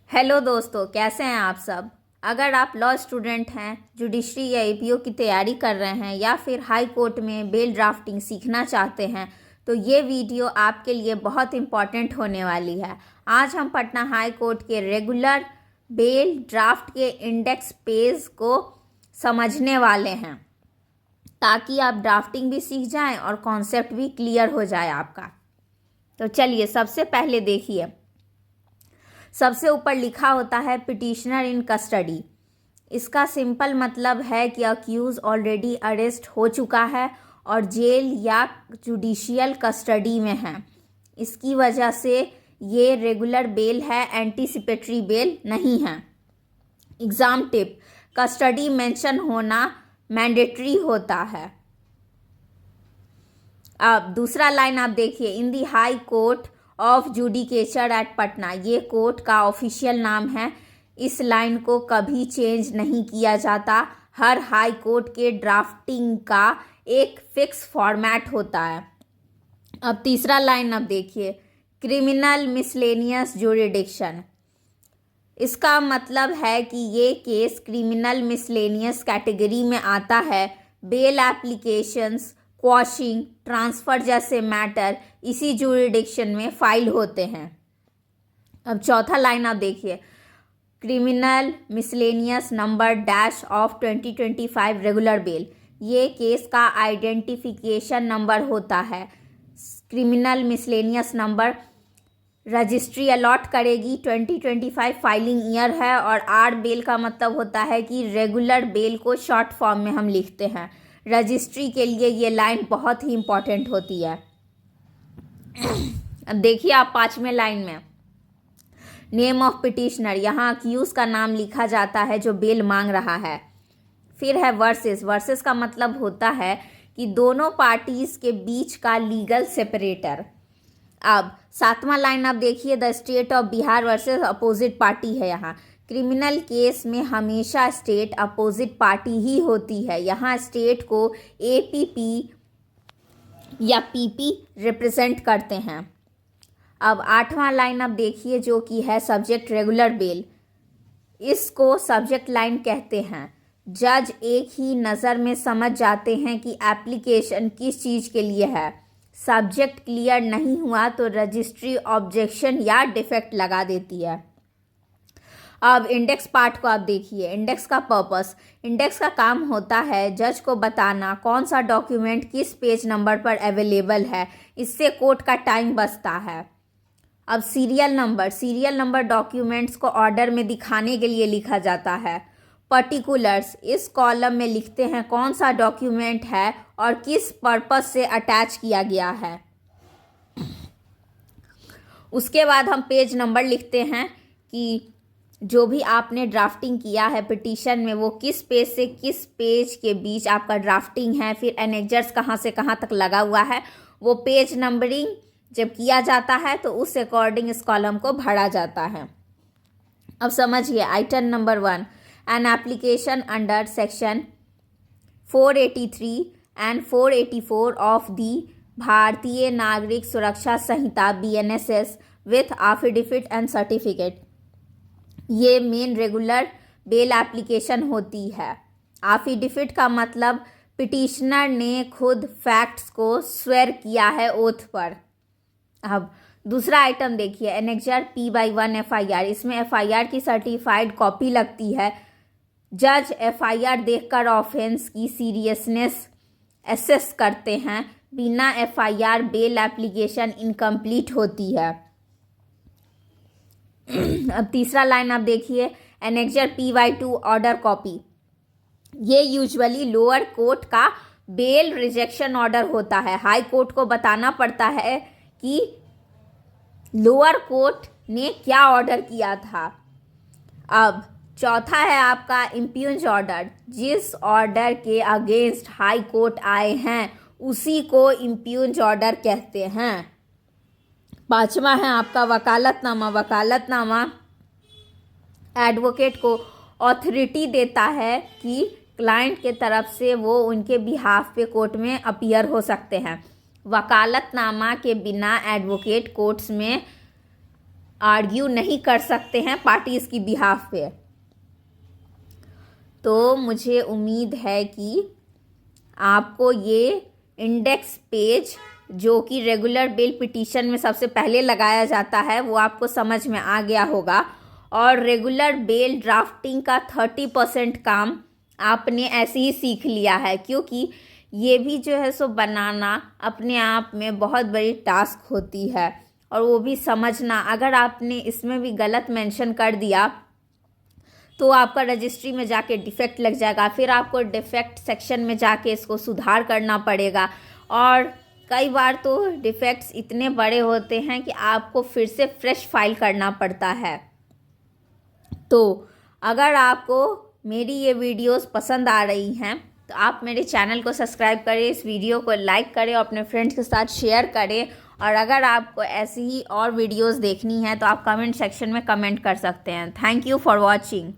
Hello दोस्तों, कैसे हैं आप सब। अगर आप लॉ स्टूडेंट हैं, जुडिशरी या एपीओ की तैयारी कर रहे हैं या फिर हाई कोर्ट में बेल ड्राफ्टिंग सीखना चाहते हैं तो ये वीडियो आपके लिए बहुत इम्पॉर्टेंट होने वाली है। आज हम पटना हाई कोर्ट के रेगुलर बेल ड्राफ्ट के इंडेक्स पेज को समझने वाले हैं ताकि आप ड्राफ्टिंग भी सीख जाएं और कॉन्सेप्ट भी क्लियर हो जाए आपका। तो चलिए, सबसे पहले देखिए, सबसे ऊपर लिखा होता है पिटिशनर इन कस्टडी। इसका सिंपल मतलब है कि अक्यूज ऑलरेडी अरेस्ट हो चुका है और जेल या जुडिशियल कस्टडी में है। इसकी वजह से ये रेगुलर बेल है, एंटीसिपेटरी बेल नहीं है। एग्जाम टिप, कस्टडी मेंशन होना मैंडेटरी होता है। अब दूसरा लाइन आप देखिए, in the high court of judicature at Patna. ये कोर्ट का ऑफिशियल नाम है। इस लाइन को कभी चेंज नहीं किया जाता। हर हाई कोर्ट के ड्राफ्टिंग का एक फिक्स फॉर्मेट होता है। अब तीसरा लाइन आप देखिए, क्रिमिनल मिसलेनियस जुरिडिक्शन। इसका मतलब है कि ये केस क्रिमिनल मिसलेनियस कैटेगरी में आता है। बेल एप्लीकेशंस, क्वॉशिंग, ट्रांसफ़र जैसे मैटर इसी जुरिडिक्शन में फाइल होते हैं। अब चौथा लाइन आप देखिए, criminal miscellaneous number dash of 2025 regular bail. ये केस का आइडेंटिफिकेशन नंबर होता है। Criminal miscellaneous number registry allot करेगी। 2025 फाइलिंग ईयर है और आर बेल का मतलब होता है कि रेगुलर बेल को शॉर्ट फॉर्म में हम लिखते हैं। रजिस्ट्री के लिए ये लाइन बहुत ही इम्पॉर्टेंट होती है। अब देखिए आप पांचवें लाइन में, नेम ऑफ पिटिशनर, यहाँ अक्यूज का नाम लिखा जाता है जो बेल मांग रहा है। फिर है वर्सेस। वर्सेस का मतलब होता है कि दोनों पार्टीज के बीच का लीगल सेपरेटर। अब सातवां लाइन आप देखिए, the state of Bihar versus opposite party है। यहाँ क्रिमिनल केस में हमेशा स्टेट अपोजिट पार्टी ही होती है। यहाँ स्टेट को एपीपी या पीपी रिप्रेजेंट करते हैं। अब आठवां लाइन आप देखिए, जो कि है सब्जेक्ट रेगुलर बेल। इसको सब्जेक्ट लाइन कहते हैं। जज एक ही नज़र में समझ जाते हैं कि एप्लीकेशन किस चीज़ के लिए है। सब्जेक्ट क्लियर नहीं हुआ तो रजिस्ट्री ऑब्जेक्शन या डिफेक्ट लगा देती है। अब इंडेक्स पार्ट को आप देखिए। इंडेक्स का पर्पस, इंडेक्स का काम होता है जज को बताना कौन सा डॉक्यूमेंट किस पेज नंबर पर अवेलेबल है। इससे कोर्ट का टाइम बचता है। अब सीरियल नंबर डॉक्यूमेंट्स को ऑर्डर में दिखाने के लिए लिखा जाता है। पर्टिकुलर्स, इस कॉलम में लिखते हैं कौन सा डॉक्यूमेंट है और किस पर्पस से अटैच किया गया है। उसके बाद हम पेज नंबर लिखते हैं कि जो भी आपने ड्राफ्टिंग किया है पिटीशन में वो किस पेज से किस पेज के बीच आपका ड्राफ्टिंग है। फिर एनेक्जर्स कहाँ से कहाँ तक लगा हुआ है। वो पेज नंबरिंग जब किया जाता है तो उस अकॉर्डिंग इस कॉलम को भरा जाता है। अब समझिए, item number 1, an application under section 483 and 484 of the भारतीय नागरिक सुरक्षा संहिता BNSS with affidavit and certificate. ये मेन रेगुलर बेल एप्लीकेशन होती है। एफिडेविट का मतलब पिटिशनर ने खुद फैक्ट्स को स्वेर किया है ओथ पर। अब दूसरा आइटम देखिए, एनेक्जर P/1 FIR। इसमें FIR की सर्टिफाइड कॉपी लगती है। जज FIR देखकर ऑफेंस की सीरियसनेस एसेस करते हैं। बिना FIR बेल एप्लीकेशन इनकम्प्लीट होती है। अब तीसरा लाइन आप देखिए, एनेक्जर P/2 ऑर्डर कॉपी। ये यूजुअली लोअर कोर्ट का बेल रिजेक्शन ऑर्डर होता है। हाई कोर्ट को बताना पड़ता है कि लोअर कोर्ट ने क्या ऑर्डर किया था। अब चौथा है आपका इम्प्यूज ऑर्डर। जिस ऑर्डर के अगेंस्ट हाई कोर्ट आए हैं उसी को इम्प्यूज ऑर्डर कहते हैं। पांचवा है आपका वकालतनामा। वकालतनामा एडवोकेट को अथॉरिटी देता है कि क्लाइंट के तरफ से वो उनके बिहाफ पे कोर्ट में अपीयर हो सकते हैं। वकालतनामा के बिना एडवोकेट कोर्ट्स में आर्ग्यू नहीं कर सकते हैं पार्टीज़ की बिहाफ पे। तो मुझे उम्मीद है कि आपको ये इंडेक्स पेज जो कि रेगुलर बेल पिटीशन में सबसे पहले लगाया जाता है वो आपको समझ में आ गया होगा, और रेगुलर बेल ड्राफ्टिंग का 30% काम आपने ऐसे ही सीख लिया है, क्योंकि ये भी जो है सो बनाना अपने आप में बहुत बड़ी टास्क होती है, और वो भी समझना। अगर आपने इसमें भी गलत मेंशन कर दिया तो आपका रजिस्ट्री में जाके डिफेक्ट लग जाएगा, फिर आपको डिफेक्ट सेक्शन में जाके इसको सुधार करना पड़ेगा, और कई बार तो डिफेक्ट्स इतने बड़े होते हैं कि आपको फिर से फ्रेश फाइल करना पड़ता है। तो अगर आपको मेरी ये वीडियोस पसंद आ रही हैं तो आप मेरे चैनल को सब्सक्राइब करें, इस वीडियो को लाइक करें और अपने फ्रेंड्स के साथ शेयर करें। और अगर आपको ऐसी ही और वीडियोस देखनी है तो आप कमेंट सेक्शन में कमेंट कर सकते हैं। Thank you for watching.